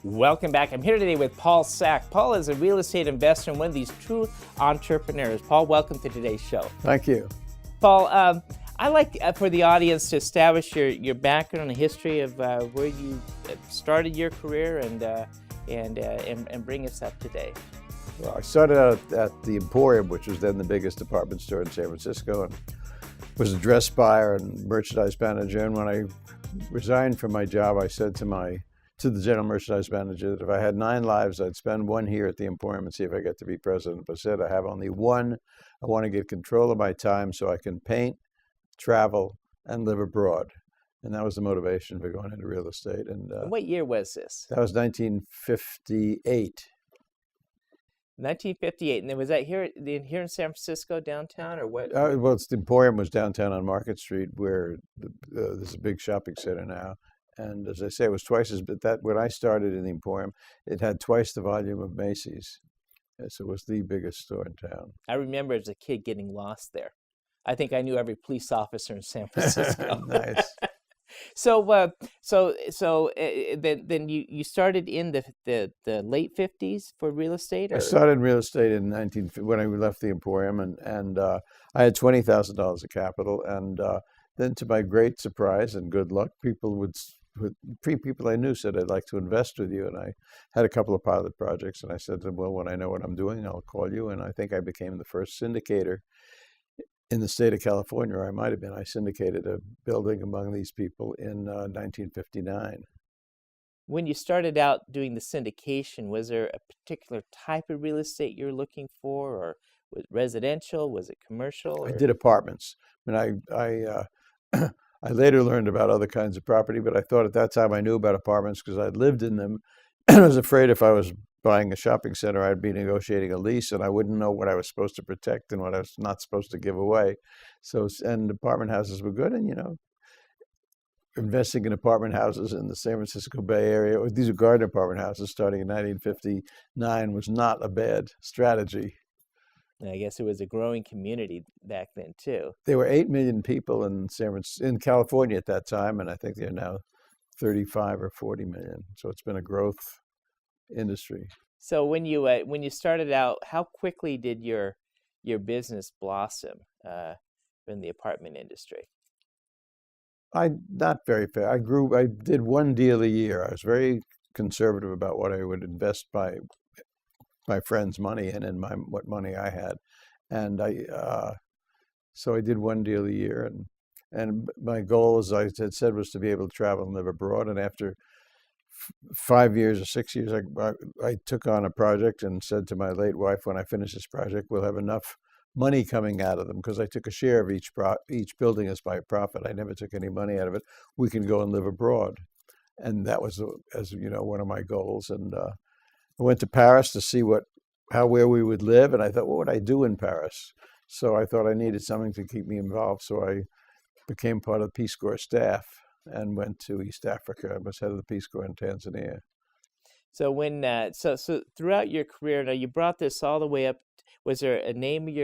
Welcome back. I'm here today with Paul Sack. Paul is a real estate investor and one of these true entrepreneurs. Paul, welcome to today's show. Thank you. Paul, I like for the audience to establish your background and history of where you started your career and bring us up today. Well, I started out at the Emporium, which was then the biggest department store in San Francisco, and was a dress buyer and merchandise manager. And when I resigned from my job, I said to the general merchandise manager that if I had 9 lives, I'd spend one here at the Emporium and see if I get to be president. But I said I have only one. I want to get control of my time so I can paint, travel, and live abroad. And that was the motivation for going into real estate. And what year was this? That was 1958. 1958, and then was that here in San Francisco, downtown, or what? Well, the Emporium was downtown on Market Street, where there's a big shopping center now. And as I say, it was twice as big. That when I started in the Emporium, it had twice the volume of Macy's. So it was the biggest store in town. I remember as a kid getting lost there. I think I knew every police officer in San Francisco. Nice. So then you started in the late 50s for real estate? Or? I started in real estate in when I left the Emporium, and I had $20,000 of capital, and then to my great surprise and good luck, people I knew said, I'd like to invest with you, and I had a couple of pilot projects, and I said to them, well, when I know what I'm doing, I'll call you, and I think I became the first syndicator in the state of California, or I might have been. I syndicated a building among these people in 1959. When you started out doing the syndication, was there a particular type of real estate you were looking for, or was it residential? Was it commercial? Or? I did apartments. I mean, I later learned about other kinds of property, but I thought at that time I knew about apartments because I'd lived in them. And I was afraid if I was buying a shopping center, I'd be negotiating a lease and I wouldn't know what I was supposed to protect and what I was not supposed to give away. And apartment houses were good. And, investing in apartment houses in the San Francisco Bay Area, these are garden apartment houses starting in 1959, was not a bad strategy. I guess it was a growing community back then, too. There were 8 million people in California at that time, and I think they're now 35 or 40 million. So it's been a growth industry. So when you started out, how quickly did your business blossom in the apartment industry? Not very fast. I did one deal a year. I was very conservative about what I would invest my friends' money in and what money I had, and so I did one deal a year, and my goal, as I had said, was to be able to travel and live abroad. And after 5 years or 6 years, I took on a project and said to my late wife, when I finish this project, we'll have enough money coming out of them, because I took a share of each building as my profit. I never took any money out of it. We can go and live abroad, and that was, as you know, one of my goals. And I went to Paris to see where we would live, and I thought, what would I do in Paris? So I thought I needed something to keep me involved. So I became part of the Peace Corps staff and went to East Africa. I was head of the Peace Corps in Tanzania. So when so throughout your career, now you brought this all the way up. Was there a name of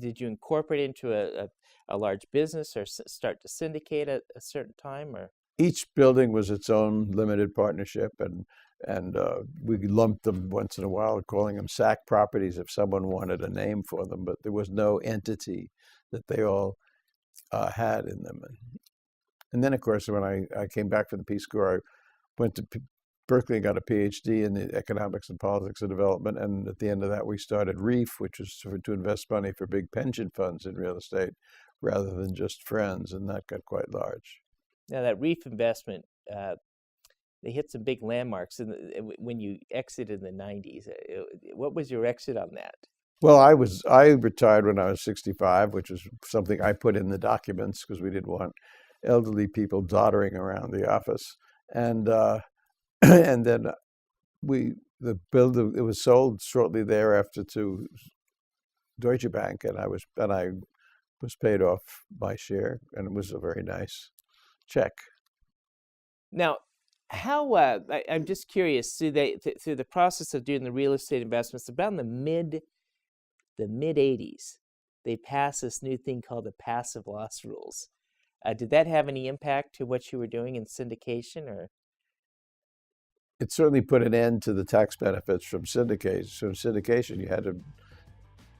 did you incorporate into a large business or start to syndicate at a certain time, or? Each building was its own limited partnership, and we lumped them once in a while, calling them SAC properties if someone wanted a name for them, but there was no entity that they all had in them. And then, of course, when I came back from the Peace Corps, I went to Berkeley and got a PhD in the economics and politics of development, and at the end of that, we started RREEF, which was to invest money for big pension funds in real estate rather than just friends, and that got quite large. Now, that RREEF investment, they hit some big landmarks when you exited in the 90s. What was your exit on that? Well, I retired when I was 65, which is something I put in the documents because we didn't want elderly people doddering around the office. And and then it was sold shortly thereafter to Deutsche Bank, and I was paid off my share, and it was a very nice check. Now, how I'm just curious, through the process of doing the real estate investments, about in the mid 80s, they passed this new thing called the passive loss rules. Did that have any impact to what you were doing in syndication, or? it certainly put an end to the tax benefits from syndication. So syndication, you had to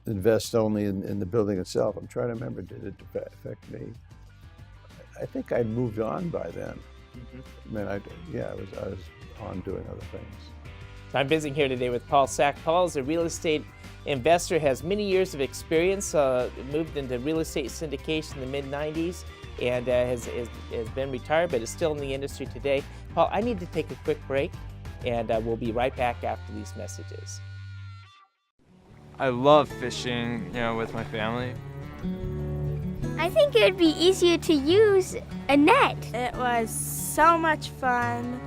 invest only in the building itself. I'm trying to remember, did it affect me? I think I'd moved on by then. I mean, I was on doing other things. I'm visiting here today with Paul Sack. Paul is a real estate investor, has many years of experience, moved into real estate syndication in the mid-90s, and has been retired, but is still in the industry today. Paul, I need to take a quick break, and we'll be right back after these messages. I love fishing, with my family. I think it would be easier to use a net. It was so much fun.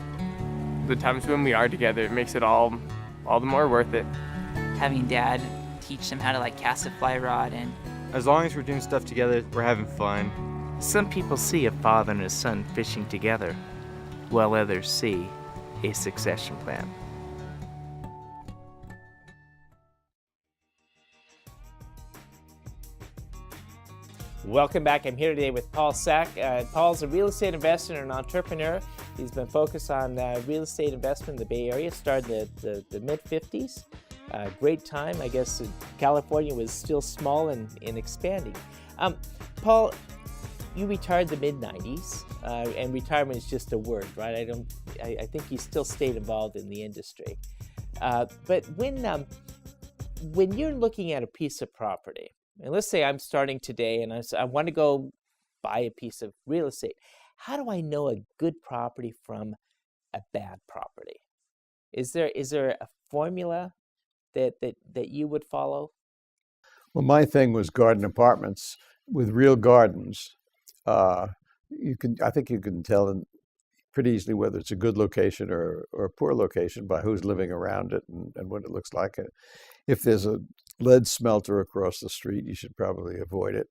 The times when we are together, it makes it all the more worth it. Having Dad teach them how to cast a fly rod, and As long as we're doing stuff together, we're having fun. Some people see a father and a son fishing together, while others see a succession plan. Welcome back. I'm here today with Paul Sack. Paul's a real estate investor and an entrepreneur. He's been focused on real estate investment in the Bay Area, started in the mid-50s. Great time. I guess California was still small and expanding. Paul, you retired in the mid-90s, and retirement is just a word, right? I think you still stayed involved in the industry. But when you're looking at a piece of property, and let's say I'm starting today and I want to go buy a piece of real estate, how do I know a good property from a bad property? Is there a formula that you would follow? Well, my thing was garden apartments with real gardens. I think you can tell pretty easily whether it's a good location or a poor location by who's living around it and what it looks like. If there's a lead smelter across the street, you should probably avoid it.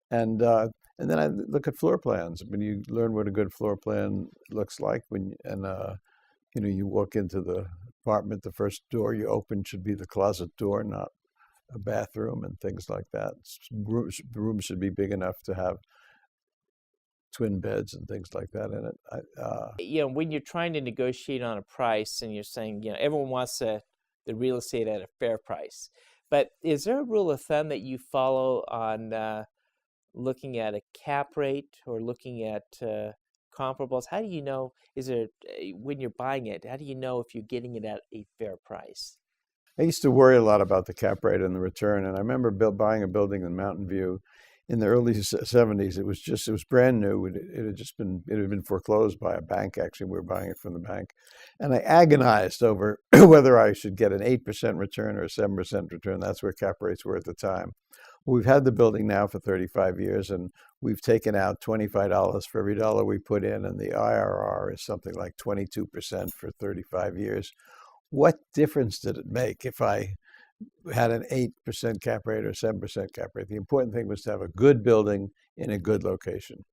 And then I look at floor plans. When you learn what a good floor plan looks like, you walk into the apartment, the first door you open should be the closet door, not a bathroom, and things like that. Rooms should be big enough to have twin beds and things like that in it. When you're trying to negotiate on a price and you're saying, everyone wants the real estate at a fair price, but is there a rule of thumb that you follow on looking at a cap rate or looking at comparables? How do you know, when you're buying it, how do you know if you're getting it at a fair price? I used to worry a lot about the cap rate and the return, and I remember buying a building in Mountain View in the early 70s. It was brand new. It had been foreclosed by a bank. Actually, we were buying it from the bank, and I agonized over whether I should get an 8% return or a 7% return. That's where cap rates were at the time. We've had the building now for 35 years, and we've taken out $25 for every dollar we put in, and the IRR is something like 22% for 35 years. What difference did it make if I had an 8% cap rate or 7% cap rate? The important thing was to have a good building in a good location.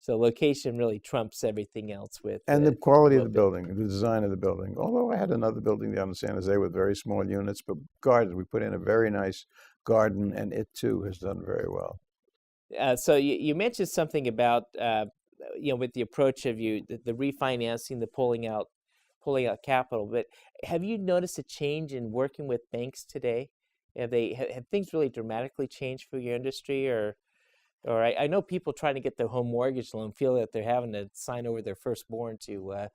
So location really trumps everything else with... And the quality of the building, the design of the building. Although I had another building down in San Jose with very small units, but gardens. We put in a very nice garden, and it too has done very well. So you mentioned something about, with the approach of the refinancing, the pulling out capital, but have you noticed a change in working with banks today? Have things really dramatically changed for your industry, or I know people trying to get their home mortgage loan feel that they're having to sign over their firstborn to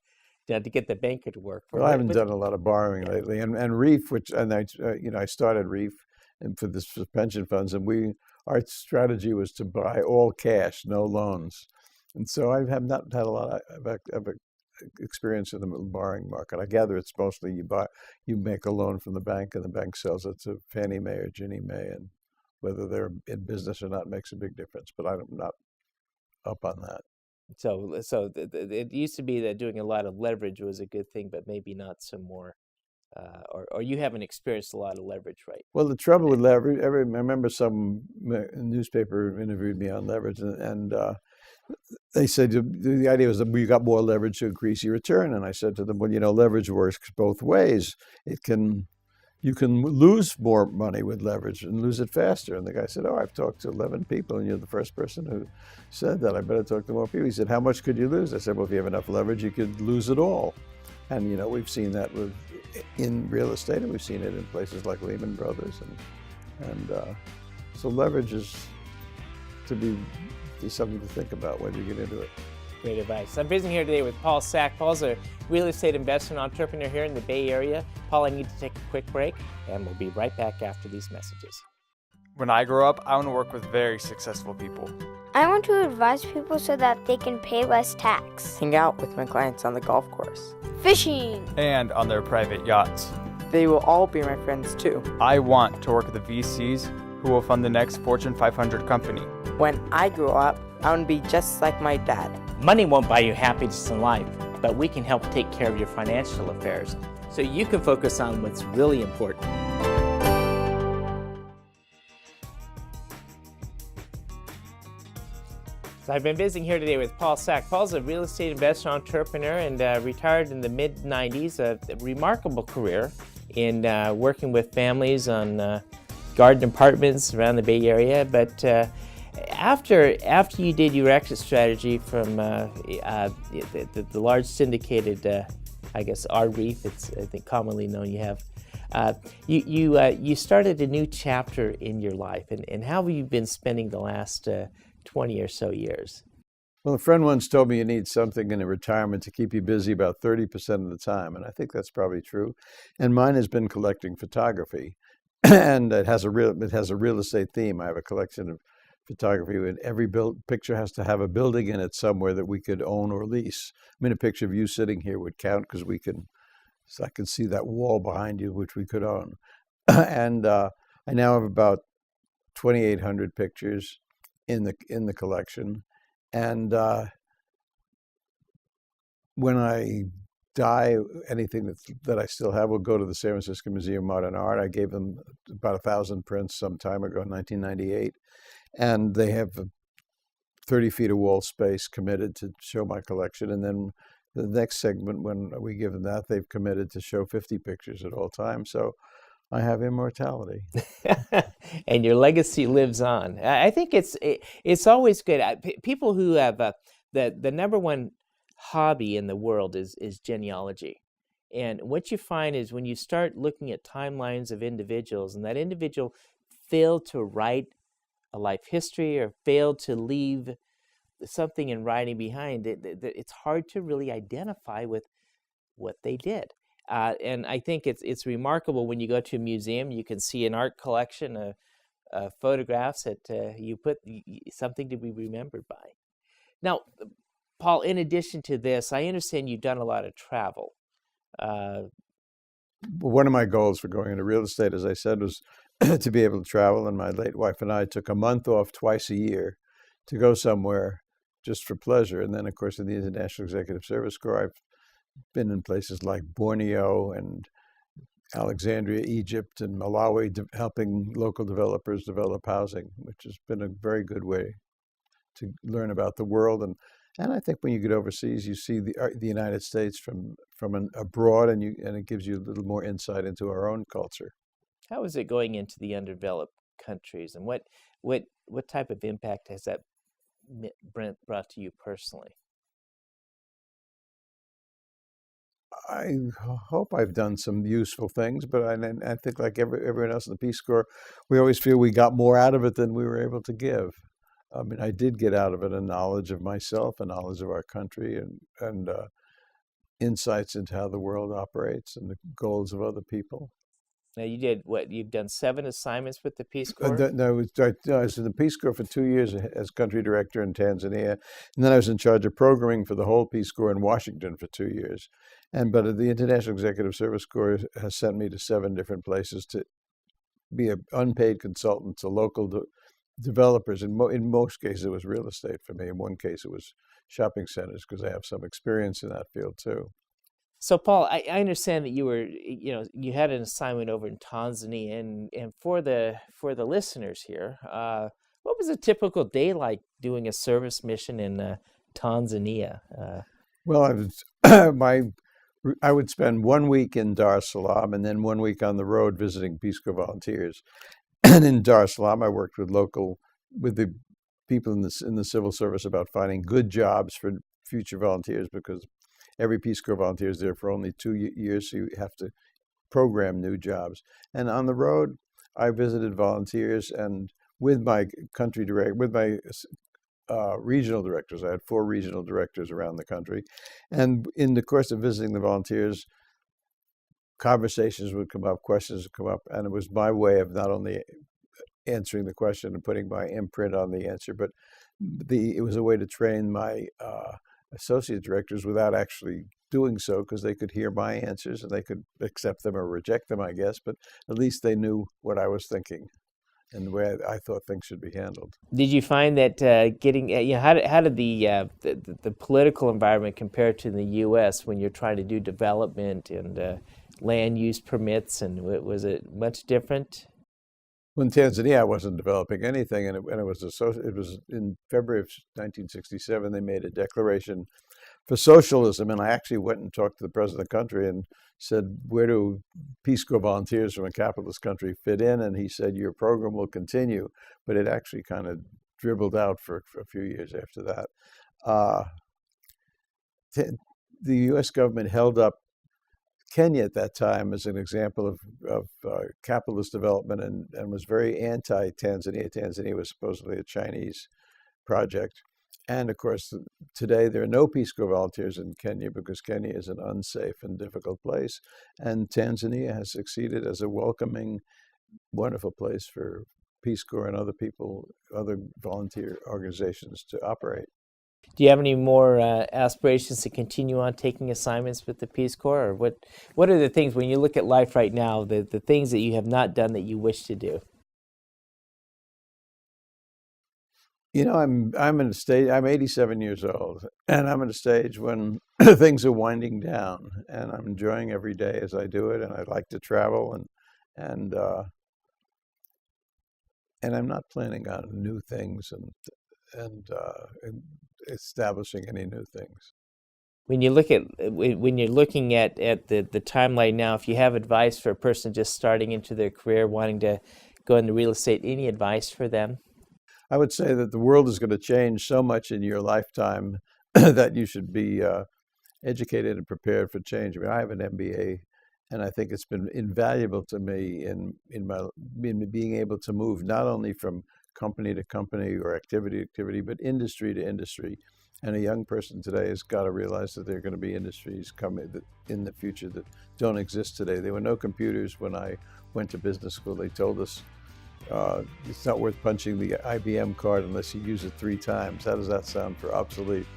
get the banker to work for them. Well, I haven't done a lot of borrowing lately, and RREEF, I started RREEF and for pension funds, and our strategy was to buy all cash, no loans, and so I have not had a lot of experience in the borrowing market. I gather it's mostly you make a loan from the bank and the bank sells it to Fannie Mae or Ginnie Mae, and whether they're in business or not makes a big difference, but I'm not up on that. So it used to be that doing a lot of leverage was a good thing, but maybe not some more, or you haven't experienced a lot of leverage, right? Well, the trouble with leverage, I remember some newspaper interviewed me on leverage, and they said the idea was that we got more leverage to increase your return. And I said to them, well, leverage works both ways. You can lose more money with leverage and lose it faster. And the guy said, I've talked to 11 people, and you're the first person who said that. I better talk to more people. He said, how much could you lose? I said, well, if you have enough leverage, you could lose it all. And we've seen that in real estate, and we've seen it in places like Lehman Brothers, and so leverage is something to think about when you get into it. Great advice. I'm visiting here today with Paul Sack. Paul's a real estate investment entrepreneur here in the Bay Area. Paul, I need to take a quick break, and we'll be right back after these messages. When I grow up, I want to work with very successful people. I want to advise people so that they can pay less tax. Hang out with my clients on the golf course. Fishing. And on their private yachts. They will all be my friends too. I want to work with the VCs who will fund the next Fortune 500 company. When I grow up, I want to be just like my dad. Money won't buy you happiness in life, but we can help take care of your financial affairs so you can focus on what's really important. So I've been visiting here today with Paul Sack. Paul's a real estate investor entrepreneur and retired in the mid-90s. A remarkable career in working with families on garden apartments around the Bay Area. But after you did your exit strategy from the large syndicated, I guess RREEF, it's I think commonly known. You started a new chapter in your life, and how have you been spending the last 20 or so years? Well, a friend once told me you need something in a retirement to keep you busy about 30% of the time, and I think that's probably true. And mine has been collecting photography, and it has a real estate theme. I have a collection of photography, and every picture has to have a building in it somewhere that we could own or lease. I mean, a picture of you sitting here would count because I can see that wall behind you, which we could own. And I now have about 2,800 pictures in the collection, and when I die, anything that I still have will go to the San Francisco Museum of Modern Art. I gave them about 1,000 prints some time ago, in 1998, and they have 30 feet of wall space committed to show my collection. And then the next segment, when we give them that, they've committed to show 50 pictures at all times. So I have immortality. And your legacy lives on. I think it's always good. People who have the number one hobby in the world is genealogy. And what you find is when you start looking at timelines of individuals, and that individual failed to write a life history or failed to leave something in writing behind, it's hard to really identify with what they did. And I think it's remarkable when you go to a museum, you can see an art collection of photographs that you put something to be remembered by. Now, Paul, in addition to this, I understand you've done a lot of travel. One of my goals for going into real estate, as I said, was to be able to travel. And my late wife and I took a month off twice a year to go somewhere just for pleasure. And then, of course, in the International Executive Service Corps, I've been in places like Borneo and Alexandria, Egypt, and Malawi, helping local developers develop housing, which has been a very good way to learn about the world. And I think when you get overseas, you see the United States from abroad, and it gives you a little more insight into our own culture. How is it going into the undeveloped countries, and what type of impact has that brought to you personally? I hope I've done some useful things, but I think like everyone else in the Peace Corps, we always feel we got more out of it than we were able to give. I mean, I did get out of it a knowledge of myself, a knowledge of our country, and insights into how the world operates and the goals of other people. Now, you did what? You've done 7 assignments with the Peace Corps? I was in the Peace Corps for 2 years as country director in Tanzania, and then I was in charge of programming for the whole Peace Corps in Washington for 2 years. But the International Executive Service Corps has sent me to 7 different places to be an unpaid consultant to local developers. In most cases, it was real estate for me. In one case, it was shopping centers, because I have some experience in that field too. So, Paul, I understand that you had an assignment over in Tanzania, and for the listeners here, what was a typical day like doing a service mission in Tanzania? Well, I would spend 1 week in Dar es Salaam and then 1 week on the road visiting Peace Corps volunteers. And in Dar es Salaam, I worked with the people in the civil service about finding good jobs for future volunteers, because every Peace Corps volunteer is there for only 2 years, so you have to program new jobs. And on the road, I visited volunteers, and with my regional directors. I had 4 regional directors around the country. And in the course of visiting the volunteers, conversations would come up, questions would come up, and it was my way of not only answering the question and putting my imprint on the answer, but it was a way to train my associate directors without actually doing so, because they could hear my answers and they could accept them or reject them, I guess, but at least they knew what I was thinking and the way I thought things should be handled. Did you find that how did the political environment compare to the U.S. when you're trying to do development and land use permits, and was it much different? Well, in Tanzania, I wasn't developing anything, and it was in February of 1967 they made a declaration for socialism, and I actually went and talked to the president of the country and said, where do Peace Corps volunteers from a capitalist country fit in? And he said, your program will continue, but it actually kind of dribbled out for a few years after that. The U.S. government held up Kenya at that time as an example of capitalist development and was very anti-Tanzania. Tanzania was supposedly a Chinese project. And of course, today there are no Peace Corps volunteers in Kenya because Kenya is an unsafe and difficult place. And Tanzania has succeeded as a welcoming, wonderful place for Peace Corps and other people, other volunteer organizations to operate. Do you have any more aspirations to continue on taking assignments with the Peace Corps? Or what are the things, when you look at life right now, the things that you have not done that you wish to do? You know, I'm in a stage, I'm 87 years old, and I'm in a stage when things are winding down, and I'm enjoying every day as I do it, and I like to travel, and I'm not planning on new things and establishing any new things. When you're looking at the timeline now, if you have advice for a person just starting into their career, wanting to go into real estate, any advice for them? I would say that the world is going to change so much in your lifetime that you should be educated and prepared for change. I mean, I have an MBA, and I think it's been invaluable to me in being able to move not only from company to company or activity to activity, but industry to industry. And a young person today has got to realize that there are going to be industries coming in the future that don't exist today. There were no computers when I went to business school. They told us it's not worth punching the IBM card unless you use it 3 times. How does that sound for obsolete?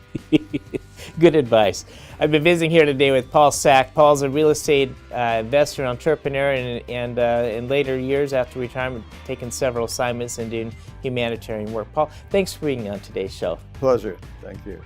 Good advice. I've been visiting here today with Paul Sack. Paul's a real estate investor and entrepreneur, and in later years after retirement, taken several assignments and doing humanitarian work. Paul, thanks for being on today's show. Pleasure. Thank you.